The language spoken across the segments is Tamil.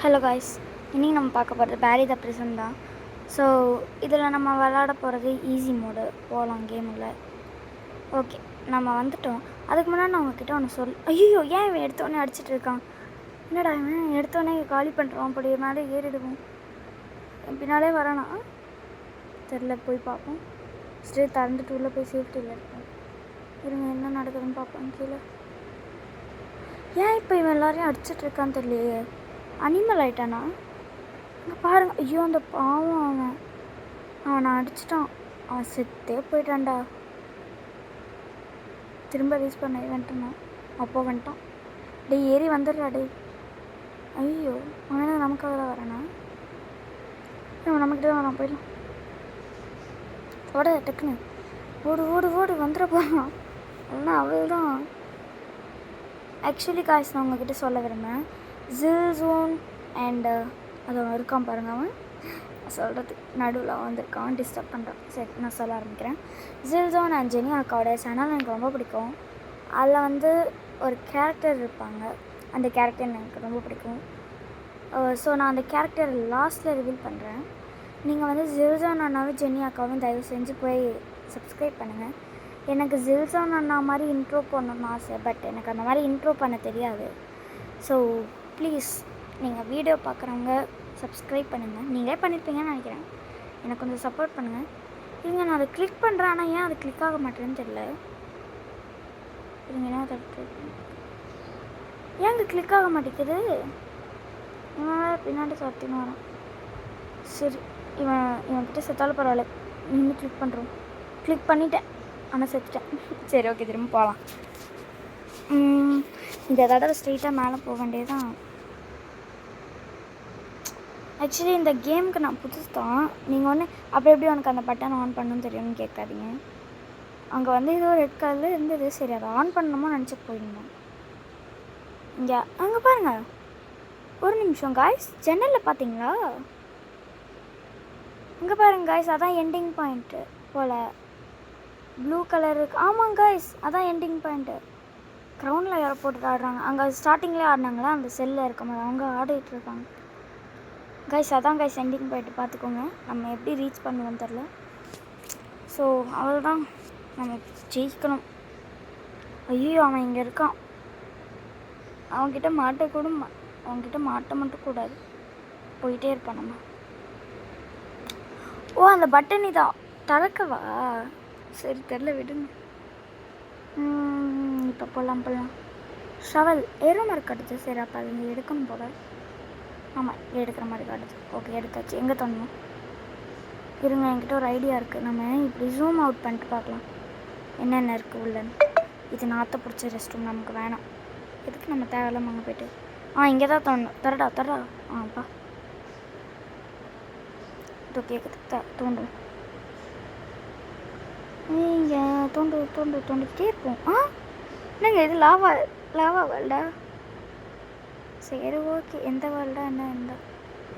ஹலோ காய்ஸ், இன்றைக்கி நம்ம பார்க்க போகிறது பேரி த பிரிசன் தான். ஸோ இதில் நம்ம விளாட போகிறது ஈஸி மோடு போகலாம் கேமில். ஓகே, நம்ம வந்துட்டோம். அதுக்கு முன்னாடி நான் உங்ககிட்ட ஒன்று ஐயோ, ஏன் இவன் எடுத்தோடனே அடிச்சிட்டு இருக்கான்? என்னடா இவன் எடுத்தோடனே காலி பண்ணுறான், அப்படி மேலே ஏறிடுவோம். என் பின்னாலே வரானா தெரில, போய் பார்ப்போம். ஸ்ட்ரெயிட் திறந்துட்டு உள்ளே போய் சேஃப்டியில் இருப்போம். இருங்க, என்ன நடக்குதுன்னு பார்ப்போம். கீழே ஏன் இப்போ இவன் எல்லாரையும் அடிச்சிட்டு இருக்கான்னு தெரியலையே. அனிமல் ஆயிட்டானா? இங்கே பாருங்க. ஐயோ, அந்த பாவம் அவனை அடிச்சிட்டான். அவன் செத்தே போயிட்டான்டா. திரும்ப ரீஸ் பண்ண வந்துட்டான். அப்போ வந்துட்டான். டே ஏறி வந்துடுறா டே. ஐயோ, அவனை நமக்காக தான் வரானா? அவன் நம்மக்கிட்ட தான் வரான். போயிடலாம். ஓட டக்குன்னு ஓடு ஓடு ஓடு வந்துட போகிறான். அதெல்லாம் அவள் தான். ஆக்சுவலி காய்ஸ், நான் உங்ககிட்ட சொல்ல விரும்பேன். ஜில் ஜோன் அண்டு அது இருக்கான் பாருங்கள். அவன் சொல்கிறதுக்கு நடுவில் வந்திருக்கான், டிஸ்டர்ப் பண்ணுறான். சரி, நான் சொல்ல ஆரம்பிக்கிறேன். ஜில் ஜோன் அண்ட் ஜெனி அக்காவோட சேனல் எனக்கு ரொம்ப பிடிக்கும். அதில் ஒரு கேரக்டர் இருப்பாங்க. அந்த கேரக்டர் எனக்கு ரொம்ப பிடிக்கும். ஸோ நான் அந்த கேரக்டர் லாஸ்ட்டில் ரிவீல் பண்ணுறேன். நீங்கள் ஜில் ஜோன் அண்ணாவும் ஜெனி அக்காவும் தயவு செஞ்சு போய் சப்ஸ்கிரைப் பண்ணுங்கள். எனக்கு ஜில் ஜோன் அண்ணா மாதிரி இன்ட்ரோ பண்ணணும்னு ஆசை, பட் எனக்கு அந்த மாதிரி இன்ட்ரோ பண்ண தெரியாது. ஸோ ப்ளீஸ் நீங்கள் வீடியோ பார்க்குறவங்க சப்ஸ்கிரைப் பண்ணுங்கள். நீங்களே பண்ணியிருப்பீங்கன்னு நினைக்கிறேன். எனக்கு கொஞ்சம் சப்போர்ட் பண்ணுங்கள். இவங்க நான் அதை கிளிக் பண்ணுறேன், ஆனால் ஏன் அது கிளிக் ஆக மாட்டேன்னு தெரியல. இவங்க என்ன ஏன் அங்கே கிளிக் ஆக மாட்டேங்குது? இவன் பின்னாடி சத்தின்னு வரான். சரி, இவன்கிட்ட செத்தாலும் பரவாயில்ல. இன்னும் கிளிக் பண்ணுறோம். கிளிக் பண்ணிட்டேன், ஆனால் செத்துட்டேன். சரி, ஓகே, திரும்ப போகலாம். இந்த தடவை ஸ்ட்ரெயிட்டாக மேலே போக வேண்டியதான். ஆக்சுவலி இந்த கேமுக்கு நான் புதுசு தான். நீங்கள் அப்போ எப்படி உனக்கு அந்த பட்டன் ஆன் பண்ணணும்னு தெரியும்னு கேட்காதீங்க. அங்கே ஏதோ ரெட் கலரில் இருந்தது. சரி, அதை ஆன் பண்ணணுமோ நினச்சி போயிருந்தேன். இங்கே அங்கே பாருங்கள், ஒரு நிமிஷம் காய்ஸ், ஜன்னலில் பார்த்தீங்களா? இங்கே பாருங்க காய்ஸ், அதான் எண்டிங் பாயிண்ட்டு போல். ப்ளூ கலர் இருக்குது. ஆமாங்க காய்ஸ், அதான் எண்டிங் பாயிண்ட்டு. க்ரௌண்டில் யாரோ போட்டுட்டு ஆடுறாங்க. அங்கே ஸ்டார்டிங்லேயே ஆடினாங்களா, அந்த செல்லில் இருக்கும்போது அவங்க ஆடிட்டு இருக்காங்க காய்ஸ். அதான் காய்ஸ் எண்டிங் பாயிண்ட்டு, பார்த்துக்கோங்க. நம்ம எப்படி ரீச் பண்ணுவோன்னு தெரில. ஸோ அவள் தான் நம்ம ஜெயிக்கணும். ஐயோ, அவன் இங்கே இருக்கான். அவன்கிட்ட அவன்கிட்ட மாட்ட மட்டும் கூடாது. போயிட்டே இருப்பான் நம்ம. ஓ, அந்த பட்டன் இதான் திறக்கவா? சரி, தெரில, விடுங்க. இப்போ போகலாம். ஷவல் ஏரோ மாதிரி காட்டுச்சு. சரி, அப்போ அது எடுக்கணும் போல. ஆமாம், எடுக்கிற மாதிரி காட்டுச்சு. ஓகே, எடுத்தாச்சு. எங்கே தோணும்? இருங்க, என்கிட்ட ஒரு ஐடியா இருக்குது. நம்ம இப்படி ஜூம் அவுட் பண்ணிட்டு பார்க்கலாம் என்னென்ன இருக்குது உள்ளன்னு. இது நாற்ற பிடிச்ச ரெஸ்ட் ரூம், நமக்கு வேணாம். எதுக்கு நம்ம தேவையில்லாம அங்கே போய்ட்டு. இங்கே தான் தோணும். தரடா. ஆப்பா, இதோ கேட்குது. தோண்டும். நீங்கள் தோண்டிக்கிட்டே இருப்போம். என்னங்க இது லாவா வேர்ல்டா? சரி, ஓகே. எந்த வேர்ல்டா?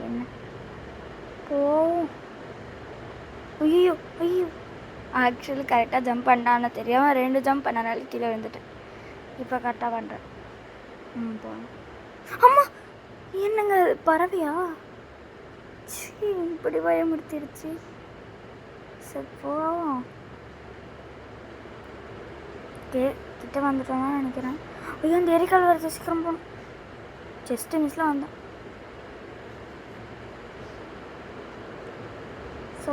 என்ன போவோம். ஐயோ, ஆக்சுவலி கரெக்டாக ஜம்ப் பண்ணான்னு தெரியாமல் 2 ஜம்ப் பண்ணனால கீழே விழுந்துட்டேன். இப்போ கரெக்டாக பண்ணுறேன். போகணும். அம்மா, என்னங்க பறவையா? இப்படி பயமுறுத்திடுச்சு. சரி, போவோம். கிட்ட வந்துட்டோம்னா நினைக்கிறேன். ஐயோ, அந்த எரிக்கால் வருது. சீக்கிரம் போகணும். ஜஸ்ட் மிஸ்லாம் வந்தேன். ஸோ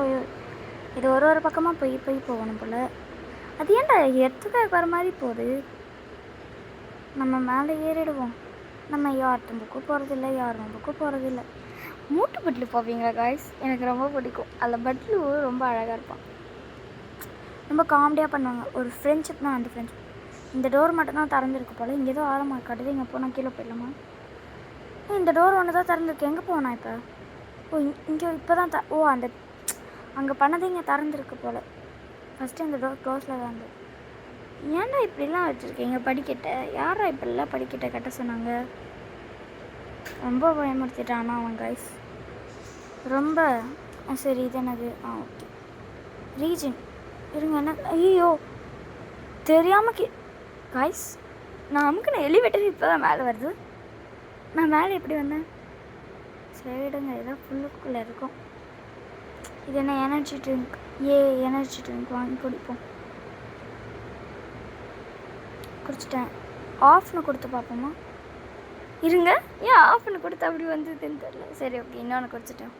இது ஒரு பக்கமாக போய் போகணும் போல். அது ஏன்டா எடுத்துக்க வர மாதிரி போகுது? நம்ம மேலே ஏறிடுவோம். நம்ம யார்ட்டும் புக்கும் போகிறதில்ல, யாரும் புக்கும் போகிறதில்ல. மூட்டு பட்டில் போவீங்களா காய்ஸ்? எனக்கு ரொம்ப பிடிக்கும். அதில் பட்லு ரொம்ப அழகாக இருப்பான். ரொம்ப காமெடியாக பண்ணுவாங்க. ஒரு ஃப்ரெண்ட்ஷிப்னா அந்த ஃப்ரெண்ட்ஷிப். இந்த டோர் மட்டும்தான் திறந்துருக்கு போல். இங்கே ஏதோ ஆழமாக காட்டுது. இங்கே போனால் கீழே போயிடலாமா? இந்த டோர் ஒன்று தான் திறந்துருக்கு. எங்கே போனா இப்போ? இங்கே இப்போ தான் அந்த அங்கே பண்ணது இங்கே திறந்துருக்கு போல். ஃபஸ்ட்டு இந்த டோர் க்ளோஸில் தான் இருந்தது. ஏன்டா இப்படிலாம் வச்சுருக்கீங்க படிக்கட்டை? யாரா இப்படிலாம் படிக்கட்டை கட்ட சொன்னாங்க? ரொம்ப பயமுறுத்திட்டானா அவன் காய்ஸ், ரொம்ப. சரி, இது என்னது? Okay, region. இருங்க, என்ன? ஐயோ, தெரியாமல் காய்ஸ், நமக்கு நான் எலிவேட்டர் இப்போ தான் மேலே வருது. நான் மேலே எப்படி வந்தேன்? சரிடுங்க, ஏதோ ஃபுல்லுக்குள்ளே இருக்கும். இது என்ன எனர்ஜி ட்ரிங்க்? எனர்ஜி ட்ரிங்க் வாங்கி குடிப்போம். குடிச்சிட்டேன். ஆஃப்னு கொடுத்து பார்ப்போமா? இருங்க, ஏன் ஆஃப்னு கொடுத்து அப்படி வந்ததுன்னு தெரியல. சரி ஓகே, இன்னொன்று குடிச்சிட்டேன்.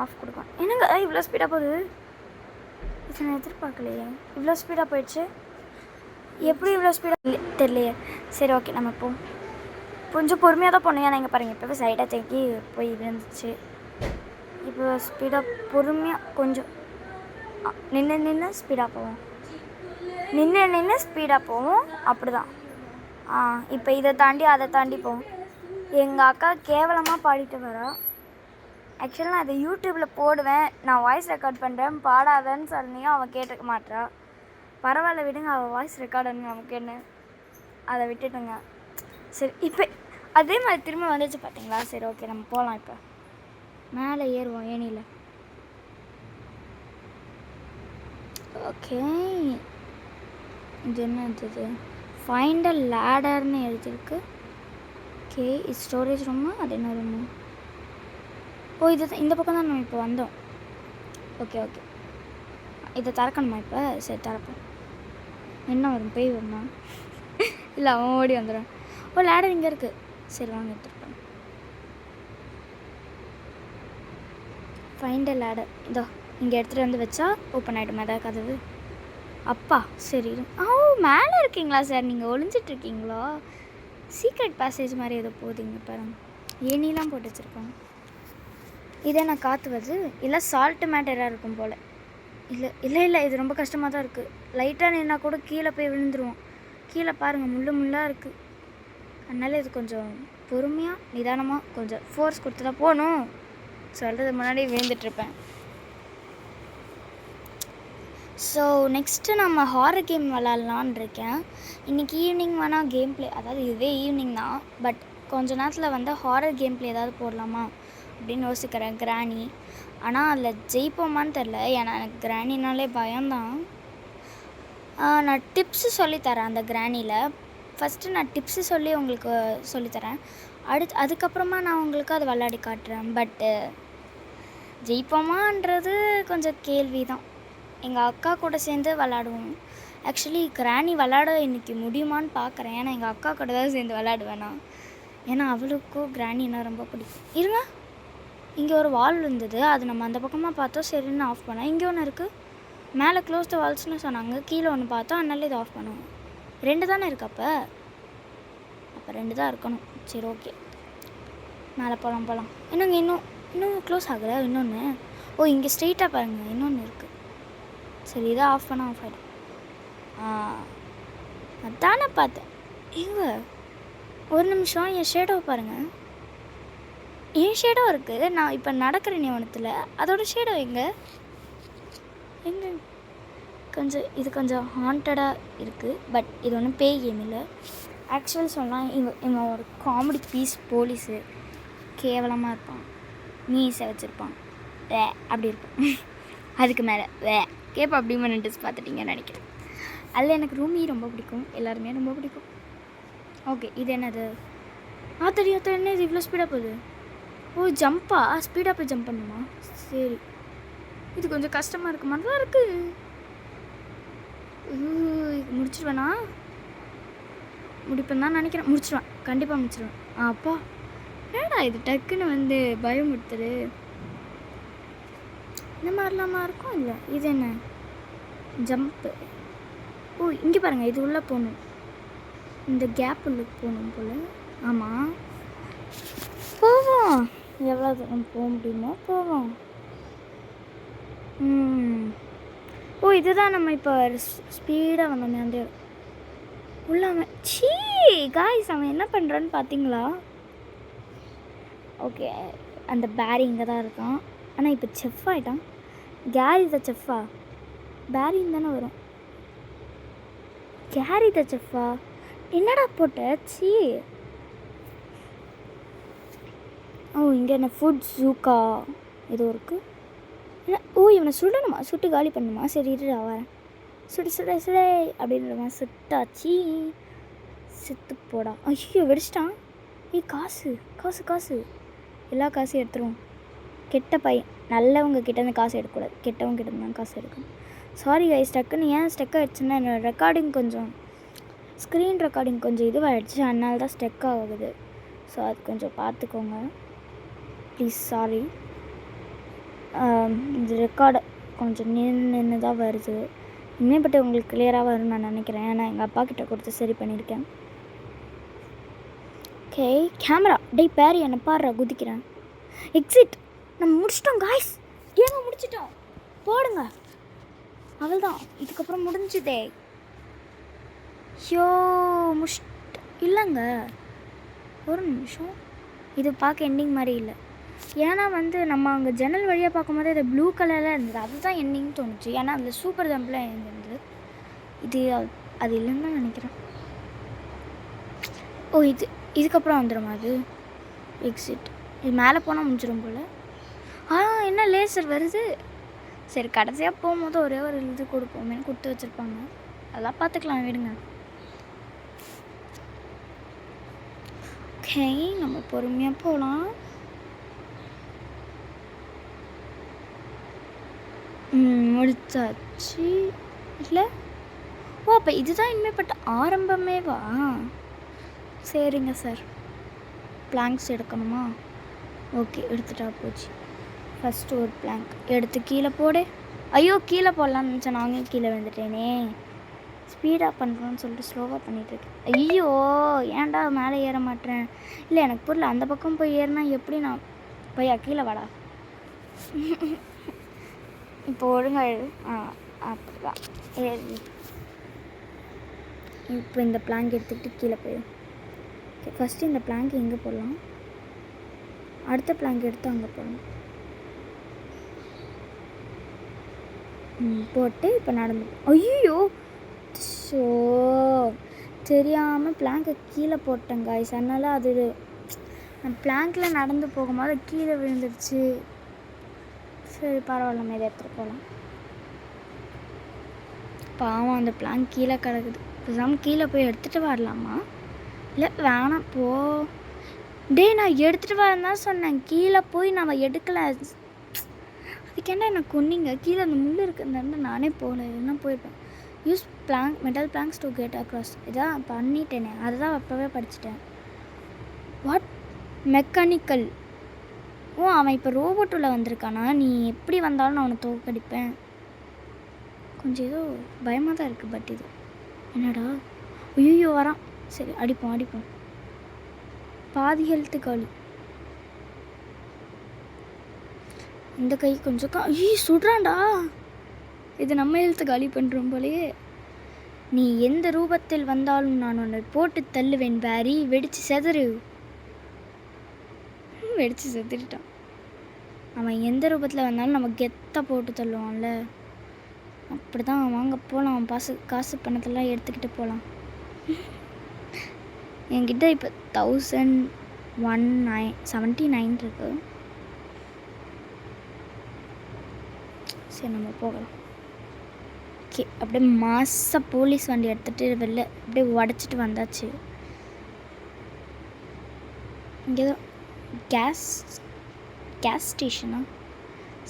ஆஃப் கொடுப்பேன். என்னங்க இவ்வளோ ஸ்பீடாக போகுது? இது நான் எதிர்பார்க்கலையே, இவ்வளோ ஸ்பீடாக போயிடுச்சு. எப்படி இவ்வளோ ஸ்பீடாக தெரியலையே. சரி ஓகே, நம்ம இப்போ கொஞ்சம் பொறுமையாக தான் போனோம். ஏன்னா இங்கே பாருங்கள், இப்போ சைடாக தேக்கி போய் இருந்துச்சு. இப்போ ஸ்பீடாக பொறுமையாக கொஞ்சம் நின்று ஸ்பீடாக போவோம். நின்று ஸ்பீடாக போவோம். அப்படி தான். இப்போ இதை தாண்டி அதை தாண்டி போவோம். எங்கள் அக்கா கேவலமாக பாடிட்டு வரா. ஆக்சுவலாக நான் அதை யூடியூப்பில் போடுவேன். நான் வாய்ஸ் ரெக்கார்ட் பண்ணுறேன், பாடாதன்னு சொன்னியும் அவன் கேட்டுக்க மாட்டா. பரவாயில்ல விடுங்க, அவள் வாய்ஸ் ரெக்கார்டுன்னு நமக்கு என்ன, அதை விட்டுட்டுங்க. சரி, இப்போ அதே மாதிரி திரும்ப வந்துச்சு பார்த்தீங்களா? சரி ஓகே, நம்ம போகலாம். இப்போ மேலே ஏறுவோம் ஏனியில். ஓகே, இது என்ன இது? ஃபைண்ட் அ லேடர்னு எழுதியிருக்கு. ஓகே, இது ஸ்டோரேஜ் ரூமா? அது என்ன ரூமு? இது இந்த பக்கம் தான் நம்ம இப்போ வந்தோம். ஓகே ஓகே, இதை திறக்கணுமா இப்போ? சரி திறப்போம். என்ன வரும்? பேய் வருமா? இல்லை, அவன் ஓடி வந்துடுறான். லேடர் இங்கே இருக்குது. சரி வாங்க எடுத்துருப்பேன். Find a ladder. இதோ இங்கே எடுத்துகிட்டு வந்து வச்சா ஓப்பன் ஆகிடுமா ஏதாவது கதவு? அப்பா சரி. மேலே இருக்கீங்களா சார்? நீங்கள் ஒளிஞ்சிட்ருக்கீங்களா? சீக்ரெட் பேசேஜ் மாதிரி ஏதோ போகுதுங்க பாருங்க. ஏனிலாம் போட்டு வச்சுருக்காங்க. இதே நான் காற்று வருது. இல்லை சால்ட்டு மேட்டராக இருக்கும் போல். இல்லை இது ரொம்ப கஷ்டமாக தான் இருக்குது. லைட்டாக நின்னா கூட கீழே போய் விழுந்துருவோம். கீழே பாருங்கள், முள்ளாக இருக்குது. அதனால் இது கொஞ்சம் பொறுமையாக நிதானமாக கொஞ்சம் ஃபோர்ஸ் கொடுத்து தான் போகணும். சொல்கிறது முன்னாடி விழுந்துட்டுருப்பேன். ஸோ நெக்ஸ்ட்டு நம்ம ஹாரர் கேம் விளாட்லான்னு இருக்கேன். இன்றைக்கி ஈவினிங் வேணால் கேம் ப்ளே, அதாவது இதுவே ஈவினிங் தான், பட் கொஞ்ச நேரத்தில் வந்து ஹாரர் கேம் ப்ளே ஏதாவது போடலாமா அப்படின்னு யோசிக்கிறேன். கிராணி, ஆனால் அதில் ஜெயிப்போமான்னு தெரில. ஏன்னா எனக்கு கிராணினாலே பயம்தான். நான் டிப்ஸு சொல்லித்தரேன் அந்த கிராணியில். ஃபஸ்ட்டு நான் டிப்ஸு சொல்லி உங்களுக்கு சொல்லித்தரேன். அதுக்கப்புறமா நான் உங்களுக்கு அதை விளையாடி காட்டுறேன். பட்டு ஜெயிப்போமான்றது கொஞ்சம் கேள்வி தான். எங்கள் அக்கா கூட சேர்ந்து விளாடுவோம். ஆக்சுவலி கிராணி விளாட இன்றைக்கி முடியுமான்னு பார்க்குறேன். ஏன்னா எங்கள் அக்கா கூட தான் சேர்ந்து விளாடுவேன் நான். ஏன்னா அவளுக்கும் கிராணின்னா ரொம்ப பிடிக்கும். இருங்க, இங்கே ஒரு வால் இருந்தது, அது நம்ம அந்த பக்கமாக பார்த்தோம். சரின்னு ஆஃப் பண்ணேன். இங்கே ஒன்று இருக்குது, மேலே க்ளோஸ் த வால்ஸ்னு சொன்னாங்க. கீழே ஒன்று பார்த்தோம், அதனால இதை ஆஃப் பண்ணுவோம். 2 தானே இருக்கு. அப்போ 2 தான் இருக்கணும். சரி ஓகே, மேலே போகலாம். என்னங்க இன்னும் க்ளோஸ் ஆகலை. இன்னொன்று இங்கே ஸ்ட்ரெயிட்டாக பாருங்கள், இன்னொன்று இருக்குது. சரி, இதை ஆஃப் பண்ண ஆஃப் ஆகிடும். அதானே பார்த்தேன். இங்கே ஒரு நிமிஷம், என் ஷேடோவை பாருங்கள். என் ஷேடோ இருக்குது. நான் இப்போ நடக்கிற நியமனத்தில் அதோட ஷேடோ எங்கே இது கொஞ்சம் ஹாண்டடாக இருக்குது. பட் இது ஒன்றும் பேய் கேம் இல்லை. ஆக்சுவல் சொன்னால் இவன் ஒரு காமெடி பீஸ். போலீஸு கேவலமாக இருப்பான், மீசை வச்சுருப்பான், அப்படி இருப்பான். அதுக்கு மேலே கேப்பா அப்படி பண்ணிட்டு பார்த்துட்டிங்கன்னு நினைக்கிறேன். அதில் எனக்கு ரூமி ரொம்ப பிடிக்கும், எல்லாருமே ரொம்ப பிடிக்கும். ஓகே, இது என்னது? தெரியும் என்ன இது இவ்வளோ ஸ்பீடாக போகுது? ஜம்பா? ஸ்பீடாக போய் ஜம்ப் பண்ணுமா? சரி, இது கொஞ்சம் கஷ்டமாக இருக்க மாதிரி தான் இருக்குது. முடிச்சிடுவேண்ணா? முடிப்பேன் தான் நினைக்கிறேன். முடிச்சிடுவேன், கண்டிப்பாக முடிச்சிடுவேன். அப்பா ஏடா இது டக்குன்னு வந்து பயம் கொடுத்துரு. இந்த மாதிரிலாமா இருக்கும்? இல்லை, இது என்ன ஜம்ப்பு? இங்கே பாருங்கள், இது உள்ளே போகணும். இந்த கேப் உள்ள போகணும் போல். ஆமாம், போவோம். எவ்வளோ தூரம் போக முடியுமோ போவோம். இதுதான் நம்ம இப்போ ஸ்பீடாக வந்தோமே அந்த உள்ளாம. காய்ஸ், அவன் என்ன பண்ணுறான்னு பார்த்தீங்களா? ஓகே, அந்த பேரி இங்கே தான் இருக்கான். ஆனால் இப்போ செஃப் ஆகிட்டான். Carry the செஃப்பா? பேரின்னு தானே வரும். கேரி த செஃப்பா? என்னடா போட்ட? இங்கே என்ன ஃபுட் ஜூக்கா ஏதோ இருக்குது. இவனை சுடணுமா? சுட்டு காலி பண்ணணுமா? சரி இருடா வரேன். சுடு அப்படின்ற மாதிரி சுட்டாச்சு. செத்து போடா. ஐயோ வெடிச்சிட்டான். காசு காசு காசு, எல்லா காசையும் எடுத்துருவோம். கெட்ட பையன், நல்லவங்க கிட்டேருந்து காசு எடுக்கக்கூடாது, கெட்டவங்க கிட்டேருந்து தான் காசு எடுக்கணும். சாரி கைஸ், டக்குன்னு ஏன் ஸ்டெக் ஆகிடுச்சுன்னா என்னோடய ரெக்கார்டிங் கொஞ்சம் ஸ்க்ரீன் ரெக்கார்டிங் கொஞ்சம் இதுவாகிடுச்சு, அதனால தான் ஸ்டெக் ஆகுது. ஸோ அது கொஞ்சம் பார்த்துக்கோங்க ப்ளீஸ். சாரி. இது ரெக்கார்டு கொஞ்சம் நின்று தான் வருது. இனிமேப்பட்டு உங்களுக்கு கிளியராக வரும்னு நான் நினைக்கிறேன். ஏன்னா எங்கள் அப்பா கிட்ட கொடுத்து சரி பண்ணியிருக்கேன். ஓகே கேமரா டே பேரி என்னை பாடுறா குதிக்கிறேன். எக்ஸிட். நம்ம முடிச்சிட்டோம் காய்ஸ், கேமை முடிச்சிட்டோம். போடுங்க, அவ்வளோதான், இதுக்கப்புறம் முடிஞ்சுதே. ஐயோ முடிச்சிட்டு இல்லைங்க, ஒரு நிமிஷம், இது பார்க்க எண்டிங் மாதிரி இல்லை. ஏன்னா நம்ம அங்கே ஜன்னல் வழியாக பார்க்கும்போது அது ப்ளூ கலரில் இருந்தது, அதுதான் எண்டிங் தோணுச்சு. ஏன்னா அதில் சூப்பர் ஜம்பில் இருந்தது. இது அது இல்லைன்னு தான் நினைக்கிறேன். ஓ இதுக்கப்புறம் வந்துடும் அது எக்ஸிட். இது மேலே போனால் முடிஞ்சிடும் போல். என்ன லேசர் வருது. சரி கடைசியாக போகும்போது ஒரே ஒரு இது கொடுப்போமே கொடுத்து வச்சுருப்பாங்க, அதெல்லாம் பார்த்துக்கலாம் விடுங்க. ஓகே நம்ம பொறுமையாக போகலாம். முடிச்சாச்சு இல்லை? ஓ அப்போ இதுதான் இனிமேப்பட்ட ஆரம்பமேவா? சரிங்க சார். பிளாங்க்ஸ் எடுக்கணுமா? ஓகே எடுத்துட்டா போச்சு. ஃபஸ்ட்டு ஒரு பிளாங்க் எடுத்து கீழே போடு. ஐயோ கீழே போடலான்னு நினச்சேன், நாங்களும் கீழே வந்துட்டேனே. ஸ்பீடாக பண்ணுறோன்னு சொல்லிட்டு ஸ்லோவாக பண்ணிகிட்ருக்கேன். ஐயோ ஏன்டா மேலே ஏற மாட்டேறேன். இல்லை எனக்கு புரியல, அந்த பக்கம் போய் ஏறினா எப்படி நான் பையா கீழே வாடா. இப்போ ஒழுங்காக அப்படிதான் ஏறி. இப்போ இந்த பிளாங்க் எடுத்துக்கிட்டு கீழே போயிடும். ஓகே ஃபஸ்ட்டு இந்த பிளாங்க் எங்கே போடலாம், அடுத்த பிளாங்க் எடுத்து அங்கே போடணும். போட்டு இப்போ நடந்து. ஐயோ ஸோ தெரியாமல் பிளாங்கை கீழே போட்டேன் காய்ஸ், அதனால் அது பிளாங்கில் நடந்து போகும்போது கீழே விழுந்துருச்சு. சரி பரவாயில்ல, நம்ம இதை எடுத்துகிட்டு போகலாம். பாவம் அந்த பிளாங்க் கீழே கிடக்குது. பேசாமல் கீழே போய் எடுத்துகிட்டு வரலாமா? இல்லை வேணாம் போ. டே நான் எடுத்துகிட்டு வரேன் தான் சொன்னேன், கீழே போய் நம்ம எடுக்கலை. அதுக்கேண்டா எனக்கு கொன்னீங்க. கீழே அந்த முள் இருக்குன்னு நானே போகல, என்ன போயிருப்பேன். Use plank metal planks to get across. இதான் பண்ணிட்டேனே, அதுதான் அப்போவே படிச்சுட்டேன். What mechanical. ஓ அவன் இப்போ ரோபோட்டில் வந்திருக்கானா? நீ எப்படி வந்தாலும் நான் அவனை தோக்கடிப்பேன். கொஞ்சம் ஏதோ பயமாக தான் இருக்குது. பட் இது என்னடா ஐயோ வரான். சரி அடிப்போம் அடிப்போம். பாதி ஹெல்த்து காலி. இந்த கை கொஞ்சம் சுடுறான்டா. இது நம்ம ஹெல்த்து காலி பண்ணுறோம் போலையே. நீ எந்த ரூபத்தில் வந்தாலும் நான் உன்னை போட்டு தள்ளுவேன் பேரி. வெடிச்சு செதறு. வெடிச்சு செத்துட்டான். அவன் எந்த ரூபத்தில் வந்தாலும் நம்ம கெத்தாக போட்டு தள்ளுவான்ல, அப்படி தான். வாங்க போகலாம், அவன் காசு பணத்தெல்லாம் எடுத்துக்கிட்டு போகலாம். என்கிட்ட இப்போ 1179 இருக்கு. சரி நம்ம போகலாம். ஓகே அப்படியே மாச போலீஸ் வண்டி எடுத்துகிட்டு வெளில அப்படியே உடச்சிட்டு வந்தாச்சு. இங்கே ஏதோ கேஸ் ஸ்டேஷனா?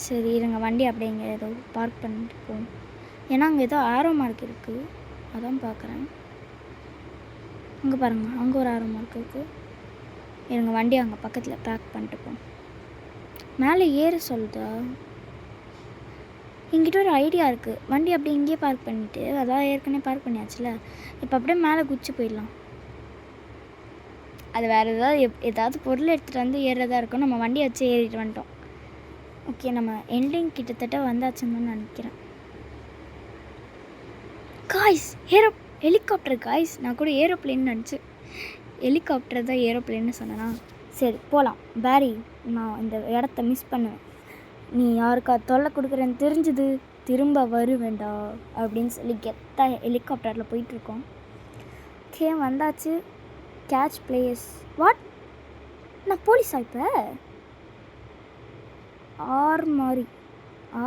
சரி இருங்க, வண்டி அப்படியே இங்கே ஏதோ பார்க் பண்ணிட்டு போவோம். ஏன்னா அங்கே ஏதோ ஆரோ மார்க் இருக்குது, அதான் பார்க்குறேன். அங்கே பாருங்கள், அங்கே ஒரு ஆரோ மார்க் இருக்குது. இருங்க வண்டி அங்கே பக்கத்தில் பேக் பண்ணிட்டு போவோம். மேலே ஏற சொல்லுதா? என்கிட்ட ஒரு ஐடியா இருக்குது. வண்டி அப்படியே இங்கேயே பார்க் பண்ணிவிட்டு, அதான் ஏற்கனவே பார்க் பண்ணியாச்சுல, இப்போ அப்படியே மேலே குச்சி போயிடலாம். அது வேறு ஏதாவது பொருள் எடுத்துகிட்டு வந்து ஏறுறதா இருக்கும். நம்ம வண்டியை வச்சு ஏறிட்டு வந்துட்டோம். ஓகே நம்ம எண்டிங் கிட்டத்தட்ட வந்தாச்சுன்னு தான் நினைக்கிறேன். Guys helicopter guys. நான் கூட ஏரோப்ளேன்னு நினச்சி ஹெலிகாப்டர் தான் ஏரோப்ளேன்னு சொன்னேன்னா. சரி போகலாம். பேரி நான் இந்த இடத்த மிஸ் பண்ணுவேன். நீ யாருக்கா தொல்லை கொடுக்குறேன்னு தெரிஞ்சுது திரும்ப வருவேண்டா அப்படின்னு சொல்லி கெத்தாக ஹெலிகாப்டரில் போயிட்டுருக்கோம். ஓகே வந்தாச்சு. Catch players. வாட் நான் போலீஸா இப்போ?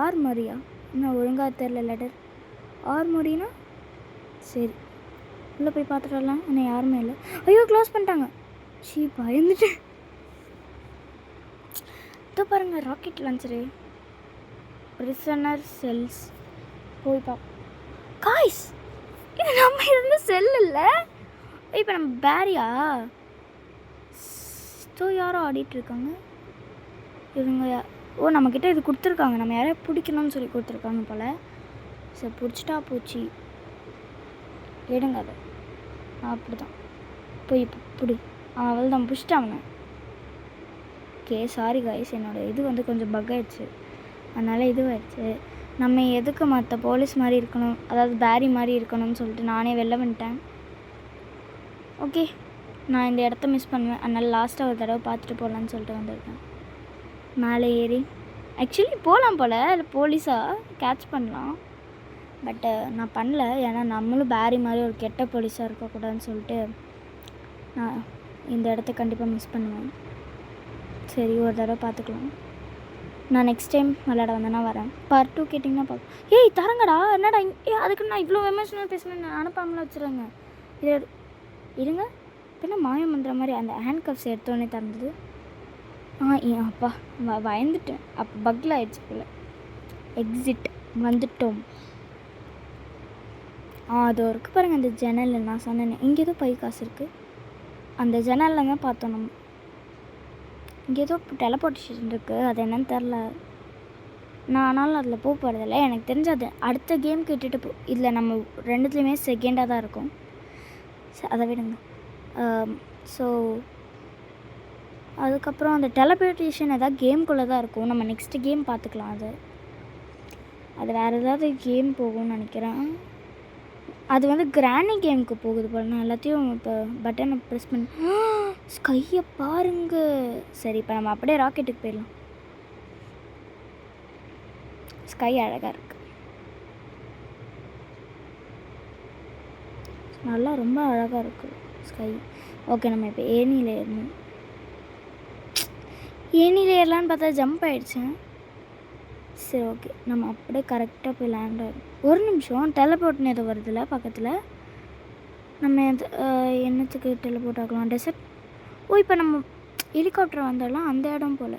ஆர்மரியா? இன்னும் ஒழுங்காக தெரில லெட்டர். ஆர்மரினா சரி உள்ளே போய் பார்த்துட்டு வரலாம். ஆனால் யாருமே இல்லை. ஐயோ க்ளோஸ் பண்ணிட்டாங்க. சீ பயந்துட்டேன். இதோ பாருங்கள் ராக்கெட் லான்ச்சரு. பிரிசனர் செல்ஸ் போய் காய்ஸ் இது நம்ம இருந்த செல் இல்லை. இப்போ நம்ம பேரியா யாரோ ஆடிட்டுருக்காங்க இவங்க. ஓ நம்மக்கிட்ட இது கொடுத்துருக்காங்க. நம்ம யாரையா பிடிக்கணும்னு சொல்லி கொடுத்துருக்காங்க போல். சரி பிடிச்சிட்டா போச்சு. எடுங்க அதை. அப்படி தான் போய் பிடி. அவள் தான் பிடிச்சிட்டாங்க. ஓகே சாரி காய்ஸ், என்னோடய இது வந்து கொஞ்சம் பக் ஆகிடுச்சு. அதனால் இதுவாகிடுச்சு. நம்ம எதுக்கு மற்ற போலீஸ் மாதிரி இருக்கணும், அதாவது பேரி மாதிரி இருக்கணும்னு சொல்லிட்டு நானே வெளில வந்துட்டேன். ஓகே நான் இந்த இடத்த மிஸ் பண்ணுவேன். அதனால் லாஸ்ட்டாக ஒரு தடவை பார்த்துட்டு போகலான்னு சொல்லிட்டு வந்திருக்கேன். மேலே ஏறி ஆக்சுவலி போகலாம் போல், இல்லை போலீஸாக கேட்ச் பண்ணலாம். பட்டு நான் பண்ணல. ஏன்னா நம்மளும் பேரி மாதிரி ஒரு கெட்ட போலீஸாக இருக்கக்கூடாதுன்னு சொல்லிட்டு நான் இந்த இடத்த கண்டிப்பாக மிஸ் பண்ணுவேன். சரி ஒரு தடவை பார்த்துக்கலாம். நான் நெக்ஸ்ட் டைம் விளையாட வந்தேன்னா வரேன். பார்ட் 2 கேட்டிங்கன்னா பார்க்க. ஏய் தரங்கடா என்னடா அதுக்கு நான் இவ்வளோ எமோஷனல் பேசுவேன். நான் அனுப்பாமலாம் வச்சுருங்க. இது இருங்க. பின்ன மாயம் பண்ணுற மாதிரி அந்த ஹேண்ட் கப்ஸ் எடுத்தோடனே தந்தது. அப்பா பயந்துட்டேன். அப்போ பக்கில் ஆயிடுச்சு போல். எக்ஸிட் வந்துட்டோம். அது இருக்குது பாருங்கள் அந்த ஜன்னல். நான் சொன்னேன் இங்கே ஏதோ பை காசு இருக்குது. அந்த ஜன்னலில் தான் பார்த்தோம் நம்ம. இங்கே ஏதோ டெலபோர்டேஷன் இருக்குது. அது என்னன்னு தெரில. நான் ஆனாலும் அதில் போக போகிறதில்ல. எனக்கு தெரிஞ்சு அது அடுத்த கேம் கேட்டுட்டு இதில் நம்ம ரெண்டுத்துலேயுமே செகண்டாக தான் இருக்கும். அதை விடுங்க. ஸோ அதுக்கப்புறம் அந்த டெலபோர்டேஷன் எதாவது கேம்குள்ளே தான் இருக்கும். நம்ம நெக்ஸ்ட்டு கேம் பார்த்துக்கலாம். அது வேறு ஏதாவது கேம் போகும்னு நினைக்கிறேன். அது வந்து கிராணி கேமுக்கு போகுது போல். நான் எல்லாத்தையும் இப்போ பட்டனை ப்ரெஸ் பண்ணி ஸ்கையை பாருங்க. சரி இப்போ நம்ம அப்படியே ராக்கெட்டுக்கு போயிடலாம். ஸ்கை அழகாக இருக்குது. நல்லா ரொம்ப அழகாக இருக்குது ஸ்கை. ஓகே நம்ம இப்போ ஏணியில் ஏறணும். ஏணியில் ஏறலான்னு பார்த்தா ஜம்ப் ஆகிடுச்சேன். சரி ஓகே நம்ம அப்படியே கரெக்டாக போய் லேண்ட் ஆகிடும். ஒரு நிமிஷம் டெலபோர்ட்னு எதோ வருதுல்ல பக்கத்தில். நம்ம என்னத்துக்கு டெலபோர்ட் ஆகலாம்? டெசர்ட். ஓ இப்போ நம்ம ஹெலிகாப்டர் வந்தாலும் அந்த இடம் போல்.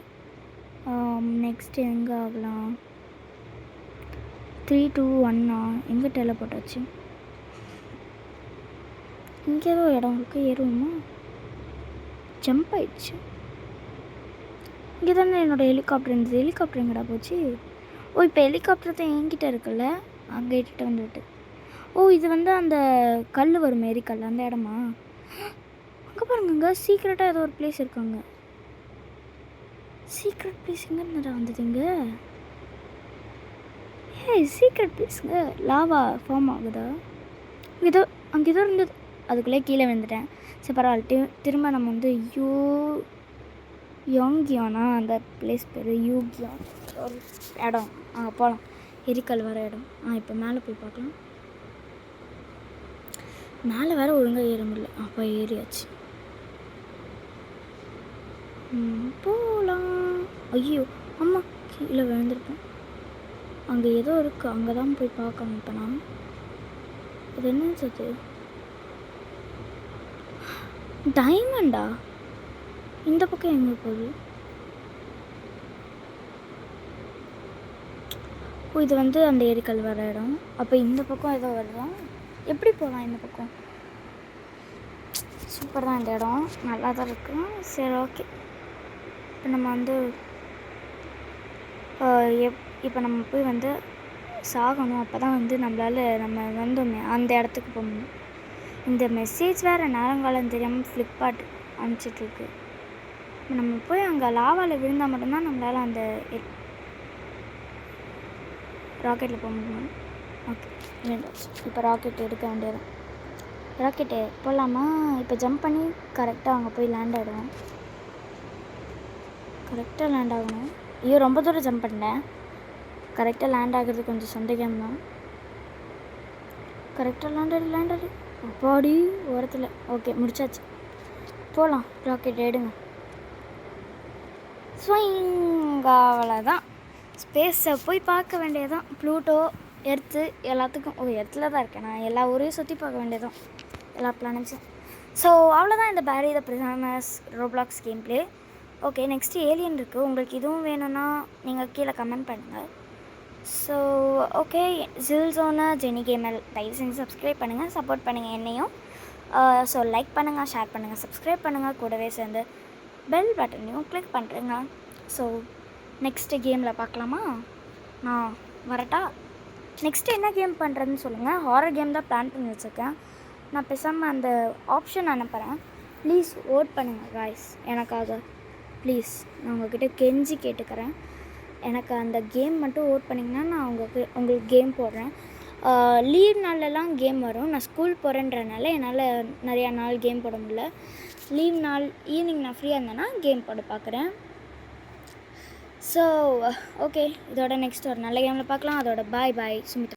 நெக்ஸ்ட் எங்கே ஆகலாம்? 3 2 1 எங்கே டெலபோர்ட் ஆச்சு? இங்கே ஏதோ இடம் இருக்குது. ஏறுவோமா? ஜம்ப் ஆயிடுச்சு. இங்கே தானே என்னோடய ஹெலிகாப்டர் இருந்தது. ஹெலிகாப்டர் எங்கடா போச்சு? ஓ இப்போ ஹெலிகாப்டர் தான் என்கிட்ட இருக்குல்ல, அங்கே இட்டுட்டு வந்துட்டு. ஓ இது வந்து அந்த கல் வரும் மாரி கல், அந்த இடமா? அங்கே பாருங்க சீக்ரெட்டாக ஏதோ ஒரு பிளேஸ் இருக்காங்க. சீக்ரெட் பிளேஸ் எங்கே வந்ததுங்க? சீக்ரெட் பிளேஸுங்க. லாவா ஃபார்ம் ஆகுதா? ஏதோ அங்கே ஏதோ இருந்தது. அதுக்குள்ளே கீழே வந்துட்டேன். சரி பரவாயில்ல. திரும்ப நம்ம வந்து யோங்கியானா அந்த பிளேஸ் பேர் யூகியான் ஒரு இடம். போகலாம். எரிக்கல் வர இடம். இப்போ மேலே போய் பார்க்கலாம். மேலே வேறு ஒழுங்காக ஏற முடியல. அப்போ ஏறியாச்சு. போகலாம். ஐயோ அம்மா கீழே விழுந்துருப்பேன். அங்கே ஏதோ இருக்குது. அங்கே தான் போய் பார்க்கணும். இப்போ நான் அது என்ன சத்து? டைமண்டா? இந்த பக்கம் எங்கே போகுது? ஓ இது வந்து அந்த ஏரிக்கல் வர இடம். அப்போ இந்த பக்கம் ஏதோ வருதான். எப்படி போகலாம் இந்த பக்கம்? சூப்பர் தான் இந்த இடம். நல்லா தான் இருக்கும். சரி ஓகே. இப்போ நம்ம வந்து இப்போ நம்ம போய் வந்து சாகணும். அப்போ தான் வந்து நம்மளால் நம்ம வந்தோமே அந்த இடத்துக்கு போக முடியும். இந்த மெசேஜ் வேறு நேரங்காலம் தெரியாமல் ஃப்ளிப்கார்ட் அனுப்பிச்சிட்ருக்கு. நம்ம போய் அங்கே லாவாவில் விழுந்தால் மட்டும்தான் நம்மளால் அந்த ராக்கெட்டில் போக முடியும். ஓகே இப்போ ராக்கெட் எடுக்க வேண்டியது. ராக்கெட்டு போகலாமா? இப்போ ஜம்ப் பண்ணி கரெக்டாக அங்கே போய் லேண்ட் ஆகிடுவோம். கரெக்டாக லேண்ட் ஆகணும். ஐயோ ரொம்ப தூரம் ஜம்ப் பண்ணேன். கரெக்டாக லேண்ட் ஆகிறது கொஞ்சம் சந்தேகம் தான். கரெக்டாக லேண்ட் ஆடி அப்பாடி ஓரத்தில். ஓகே முடிச்சாச்சு. போகலாம். ராக்கெட் எடுங்க. அவ்வளோதான். ஸ்பேஸை போய் பார்க்க வேண்டியதான். ப்ளூட்டோ எர்த்து எல்லாத்துக்கும். எர்த்தில் தான் இருக்கேன் நான். எல்லா ஊரையும் சுற்றி பார்க்க வேண்டியதான். எல்லா பிளானட்ஸும். ஸோ அவ்வளோதான் இந்த Barry the prisoners Roblox game play. Okay, next alien இருக்குது. உங்களுக்கு இதுவும் வேணும்னா நீங்கள் கீழே கமெண்ட் பண்ணுங்கள். ஸோ ஓகே, ஜில்ஸோன ஜெனி கேமல் தயவு செஞ்சு சப்ஸ்கிரைப் பண்ணுங்கள், சப்போர்ட் பண்ணுங்கள் என்னையும். ஸோ லைக் பண்ணுங்கள், ஷேர் பண்ணுங்கள், சப்ஸ்கிரைப் பண்ணுங்கள், கூடவே சேர்ந்து பெல் பட்டனையும் கிளிக் பண்ணுறேங்க. ஸோ நெக்ஸ்ட்டு கேமில் பார்க்கலாமா? நான் வரட்டா? நெக்ஸ்ட்டு என்ன கேம் பண்ணுறதுன்னு சொல்லுங்கள். ஹாரர் கேம் தான் பிளான் பண்ணி வச்சுருக்கேன். நான் பேசாமல் அந்த ஆப்ஷன் அனுப்புகிறேன். ப்ளீஸ் ஓட் பண்ணுங்கள் காய்ஸ் எனக்காக. ப்ளீஸ் நான் உங்கள்கிட்ட கெஞ்சி கேட்டுக்கிறேன். எனக்கு அந்த கேம் மட்டும் ஓட் பண்ணிங்கன்னா நான் உங்களுக்கு கேம் போடுறேன். லீவ் நாள்லலாம் கேம் வரும். நான் ஸ்கூல் போகிறேன்றனால என்னால் நிறையா நாள் கேம் போட முடியல. லீவ் நாள் ஈவினிங் நான் ஃப்ரீயாக இருந்தேன்னா கேம் போட பார்க்குறேன். ஸோ ஓகே, இதோட நெக்ஸ்ட் ஒரு நல்ல கேமில் பார்க்கலாம். அதோட பாய் சுமித்ரா.